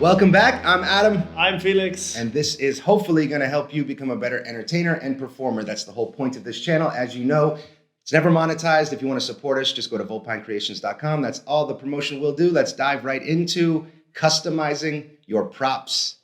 Welcome back. I'm Adam. I'm Felix. And this is hopefully going to help you become a better entertainer and performer. That's the whole point of this channel. As you know, it's never monetized. If you want to support us, just go to volpinecreations.com. That's all the promotion we'll do. Let's dive right into customizing your props.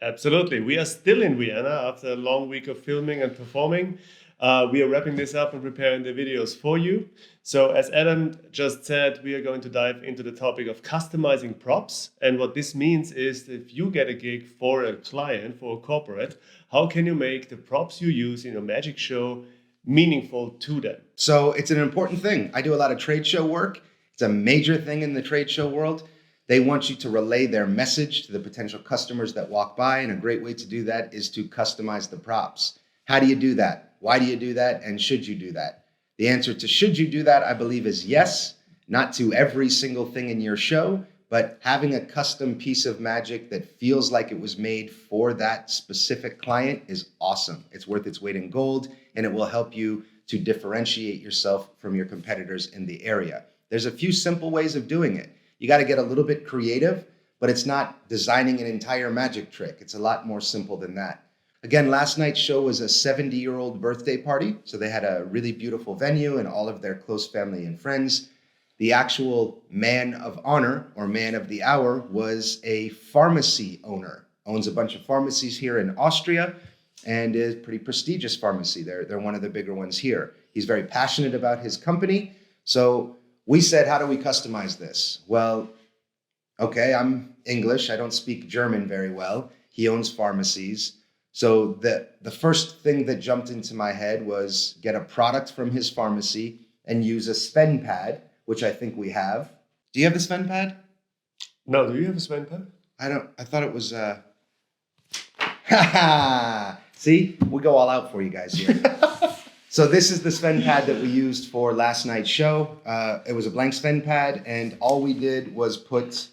Absolutely. We are still in Vienna after a long week of filming and performing. We are wrapping this up and preparing the videos for you. So as Adam just said, we are going to dive into the topic of customizing props. And what this means is if you get a gig for a client, for a corporate, how can you make the props you use in your magic show meaningful to them? So it's an important thing. I do a lot of trade show work. It's a major thing in the trade show world. They want you to relay their message to the potential customers that walk by. And a great way to do that is to customize the props. How do you do that? Why do you do that? And should you do that? The answer to should you do that, I believe, is yes. Not to every single thing in your show, but having a custom piece of magic that feels like it was made for that specific client is awesome. It's worth its weight in gold, and it will help you to differentiate yourself from your competitors in the area. There's a few simple ways of doing it. You got to get a little bit creative, but it's not designing an entire magic trick. It's a lot more simple than that. Again, last night's show was a 70-year-old birthday party. So they had a really beautiful venue and all of their close family and friends. The actual man of honor or man of the hour was a pharmacy owner. Owns a bunch of pharmacies here in Austria and is a pretty prestigious pharmacy. They're one of the bigger ones here. He's very passionate about his company. So we said, how do we customize this? Well, okay, I'm English. I don't speak German very well. He owns pharmacies. So the first thing that jumped into my head was get a product from his pharmacy and use a Sven Pad, which I think we have. Do you have the Sven Pad? No, do you have a Sven Pad? I thought it was, see, we go all out for you guys here. So this is the Sven Pad that we used for last night's show. It was a blank Sven Pad, and all we did was put,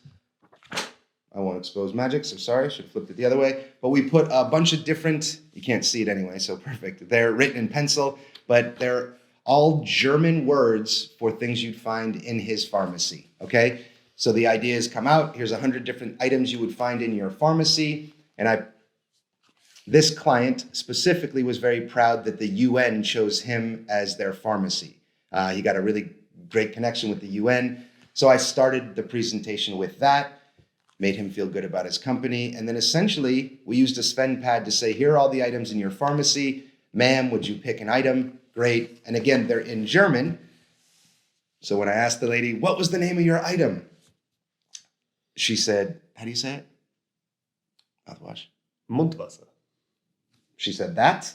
I won't expose magic, so sorry, I should have flipped it the other way. But we put a bunch of different, you can't see it anyway, so perfect. They're written in pencil, but they're all German words for things you'd find in his pharmacy, okay? So the idea is come out, here's 100 different items you would find in your pharmacy, and this client specifically was very proud that the UN chose him as their pharmacy. He got a really great connection with the UN, so I started the presentation with that. Made him feel good about his company. And then essentially, we used a Sven Pad to say, here are all the items in your pharmacy. Ma'am, would you pick an item? Great. And again, they're in German. So when I asked the lady, what was the name of your item? She said, how do you say it? Mouthwash. Mundwasser. She said that.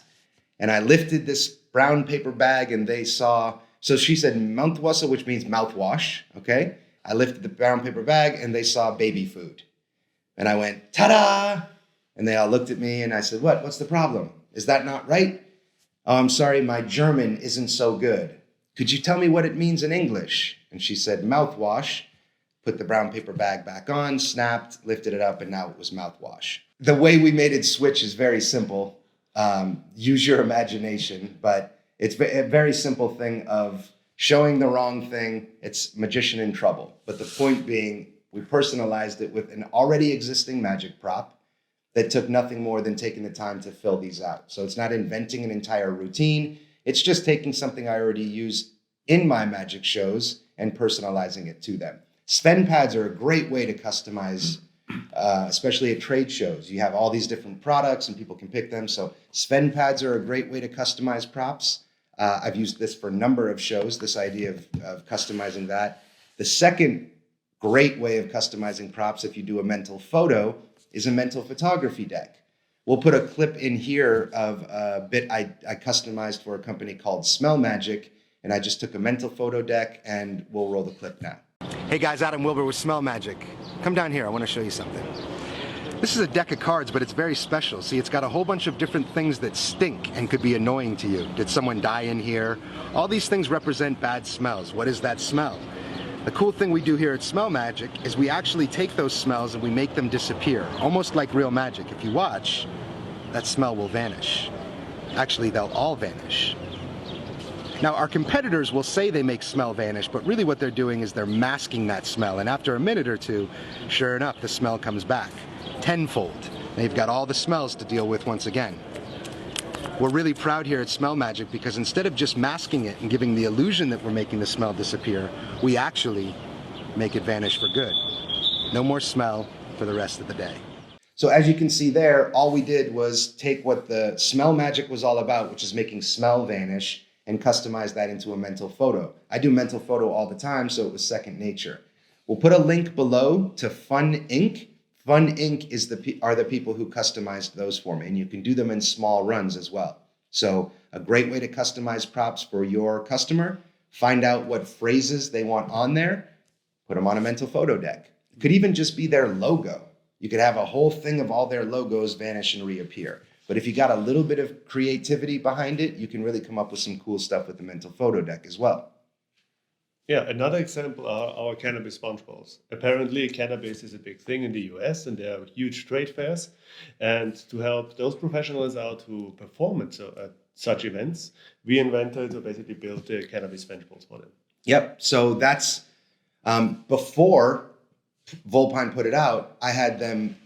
And I lifted this brown paper bag and they saw, so she said Mundwasser, which means mouthwash, okay? I lifted the brown paper bag and they saw baby food. And I went, ta-da! And they all looked at me and I said, what's the problem? Is that not right? Oh, I'm sorry, my German isn't so good. Could you tell me what it means in English? And she said, mouthwash. Put the brown paper bag back on, snapped, lifted it up, and now it was mouthwash. The way we made it switch is very simple. Use your imagination, but it's a very simple thing of showing the wrong thing, it's magician in trouble. But the point being, we personalized it with an already existing magic prop that took nothing more than taking the time to fill these out. So it's not inventing an entire routine. It's just taking something I already use in my magic shows and personalizing it to them. Sven Pads are a great way to customize, especially at trade shows. You have all these different products and people can pick them. So Sven Pads are a great way to customize props. I've used this for a number of shows, this idea of customizing that. The second great way of customizing props, if you do a mental photo, is a mental photography deck. We'll put a clip in here of a bit I customized for a company called Smell Magic, and I just took a mental photo deck, and we'll roll the clip now. Hey guys, Adam-Wilber with Smell Magic. Come down here, I want to show you something. This is a deck of cards, but it's very special. See, it's got a whole bunch of different things that stink and could be annoying to you. Did someone die in here? All these things represent bad smells. What is that smell? The cool thing we do here at Smell Magic is we actually take those smells and we make them disappear, almost like real magic. If you watch, that smell will vanish. Actually, they'll all vanish. Now, our competitors will say they make smell vanish, but really what they're doing is they're masking that smell, and after a minute or two, sure enough, the smell comes back. tenfold. They've got all the smells to deal with once again. We're really proud here at Smell Magic because instead of just masking it and giving the illusion that we're making the smell disappear, we actually make it vanish for good. No more smell for the rest of the day. So as you can see there, all we did was take what the Smell Magic was all about, which is making smell vanish, and customize that into a mental photo. I do mental photo all the time, so it was second nature. We'll put a link below to Fun Ink. Fun Ink are the people who customized those for me, and you can do them in small runs as well. So a great way to customize props for your customer, find out what phrases they want on there, put them on a mental photo deck. It could even just be their logo. You could have a whole thing of all their logos vanish and reappear. But if you got a little bit of creativity behind it, you can really come up with some cool stuff with the mental photo deck as well. Yeah, another example are our cannabis sponge bowls. Apparently, cannabis is a big thing in the US and there are huge trade fairs. And to help those professionals out who perform at such events, we invented or basically built the cannabis sponge bowls for them. Yep. So that's before Volpine put it out, I had them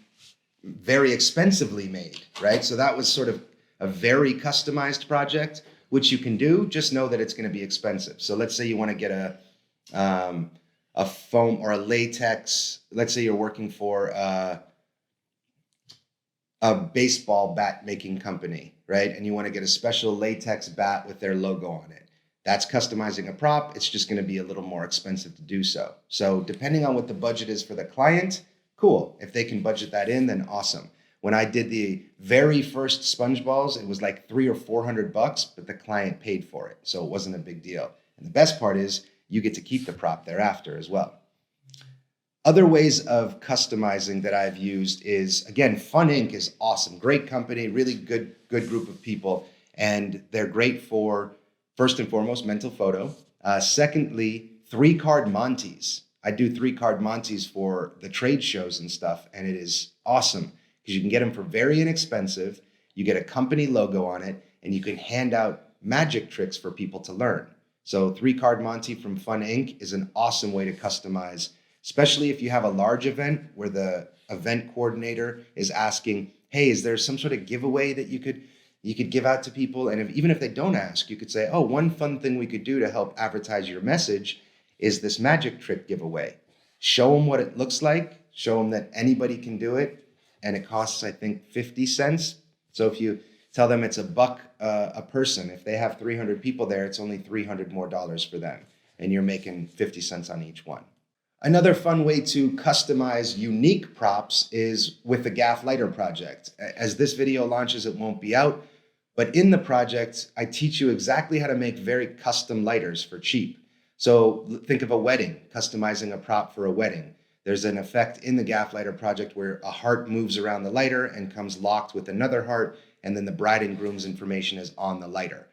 very expensively made, right? So that was sort of a very customized project, which you can do. Just know that it's going to be expensive. So let's say you want to get a foam or a latex. Let's say you're working for a baseball bat making company, right? And you want to get a special latex bat with their logo on it. That's customizing a prop. It's just going to be a little more expensive to do so. So depending on what the budget is for the client, cool. If they can budget that in, then awesome. When I did the very first sponge balls, it was like $300 or $400, but the client paid for it. So it wasn't a big deal. And the best part is you get to keep the prop thereafter as well. Other ways of customizing that I've used is, again, Fun Ink is awesome. Great company, really good group of people. And they're great for, first and foremost, mental photo. Secondly, 3-card Monties. I do 3-card Monties for the trade shows and stuff, and it is awesome because you can get them for very inexpensive. You get a company logo on it, and you can hand out magic tricks for people to learn. So 3-card Monty from Fun Ink is an awesome way to customize, especially if you have a large event where the event coordinator is asking, hey, is there some sort of giveaway that you could give out to people? And even if they don't ask, you could say, oh, one fun thing we could do to help advertise your message is this magic trick giveaway. Show them what it looks like, show them that anybody can do it, and it costs, I think, 50 cents. So if you tell them it's $1 a person, if they have 300 people there, it's only $300 more for them, and you're making 50 cents on each one. Another fun way to customize unique props is with the Gaff Lighter project. As this video launches, it won't be out, but in the project, I teach you exactly how to make very custom lighters for cheap. So think of a wedding, customizing a prop for a wedding. There's an effect in the Gaff Lighter project where a heart moves around the lighter and comes locked with another heart, and then the bride and groom's information is on the lighter.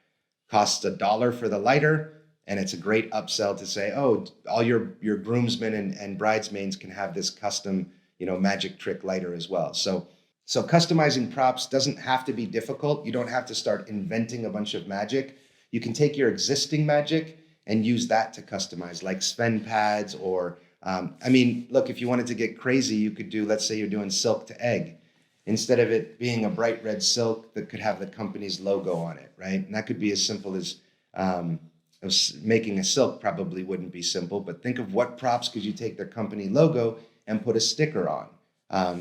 Costs $1 for the lighter, and it's a great upsell to say, oh, all your groomsmen and bridesmaids can have this custom, magic trick lighter as well. So customizing props doesn't have to be difficult. You don't have to start inventing a bunch of magic. You can take your existing magic and use that to customize, like Sven Pads or, look, if you wanted to get crazy, you could do, let's say you're doing silk to egg. Instead of it being a bright red silk that could have the company's logo on it, right? And that could be as simple as making a silk probably wouldn't be simple, but think of what props could you take their company logo and put a sticker on.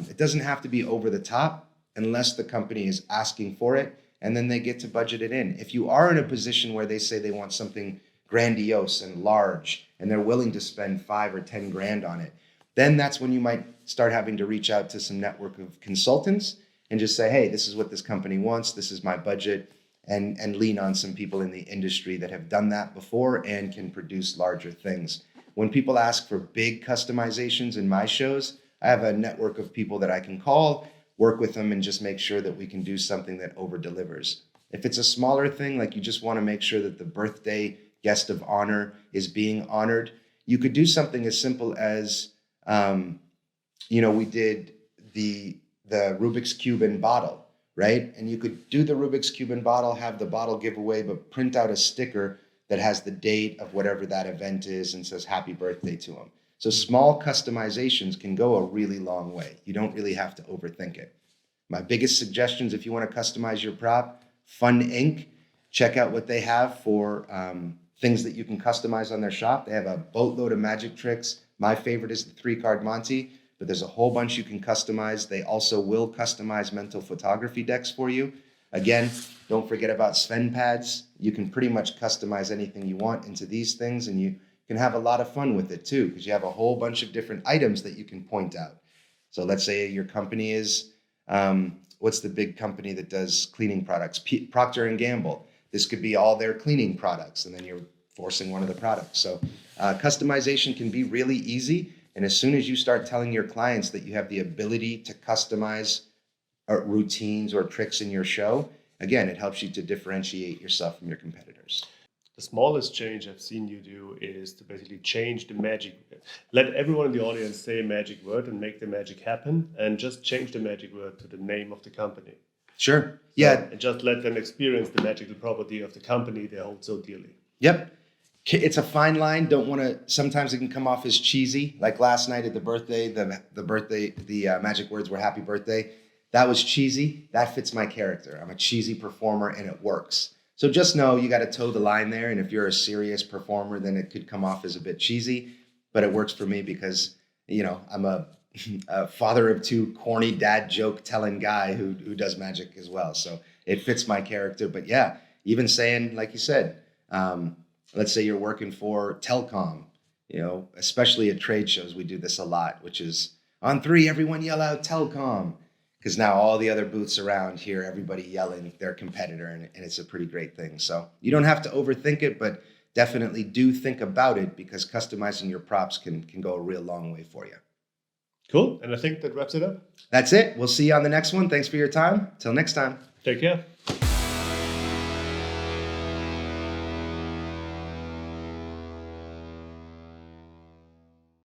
It doesn't have to be over the top unless the company is asking for it, and then they get to budget it in. If you are in a position where they say they want something grandiose and large, and they're willing to spend 5 or 10 grand on it, then that's when you might start having to reach out to some network of consultants and just say, hey, this is what this company wants, this is my budget, and lean on some people in the industry that have done that before and can produce larger things. When people ask for big customizations in my shows, I have a network of people that I can call, work with them, and just make sure that we can do something that over-delivers. If it's a smaller thing, like you just want to make sure that the birthday guest of honor is being honored, you could do something as simple as, we did the Rubik's Cube in bottle, right? And you could do the Rubik's Cube in bottle, have the bottle giveaway, but print out a sticker that has the date of whatever that event is and says happy birthday to them. So small customizations can go a really long way. You don't really have to overthink it. My biggest suggestions, if you want to customize your prop, Fun Inc. Check out what they have for things that you can customize on their shop. They have a boatload of magic tricks. My favorite is the 3-card Monty, but there's a whole bunch you can customize. They also will customize mental photography decks for you. Again, don't forget about Sven Pads. You can pretty much customize anything you want into these things, and you can have a lot of fun with it too, because you have a whole bunch of different items that you can point out. So let's say your company is, what's the big company that does cleaning products? Procter & Gamble. This could be all their cleaning products, and then you're forcing one of the products. So customization can be really easy. And as soon as you start telling your clients that you have the ability to customize routines or tricks in your show, again, it helps you to differentiate yourself from your competitors. The smallest change I've seen you do is to basically change the magic. Let everyone in the audience say a magic word and make the magic happen, and just change the magic word to the name of the company. Sure. Yeah. And just let them experience the magical property of the company they hold so dearly. Yep. It's a fine line. Don't want to, sometimes it can come off as cheesy. Like last night at the birthday, the magic words were happy birthday. That was cheesy. That fits my character. I'm a cheesy performer and it works. So just know you got to toe the line there. And if you're a serious performer, then it could come off as a bit cheesy, but it works for me because, you know, I'm a father of 2 corny dad joke telling guy who does magic as well. So it fits my character. But yeah, even saying, like you said, let's say you're working for telecom, you know, especially at trade shows, we do this a lot, which is on 3, everyone yell out telecom. Because now all the other booths around hear everybody yelling their competitor, and it's a pretty great thing. So you don't have to overthink it, but definitely do think about it, because customizing your props can go a real long way for you. Cool. And I think that wraps it up. That's it. We'll see you on the next one. Thanks for your time. Till next time. Take care.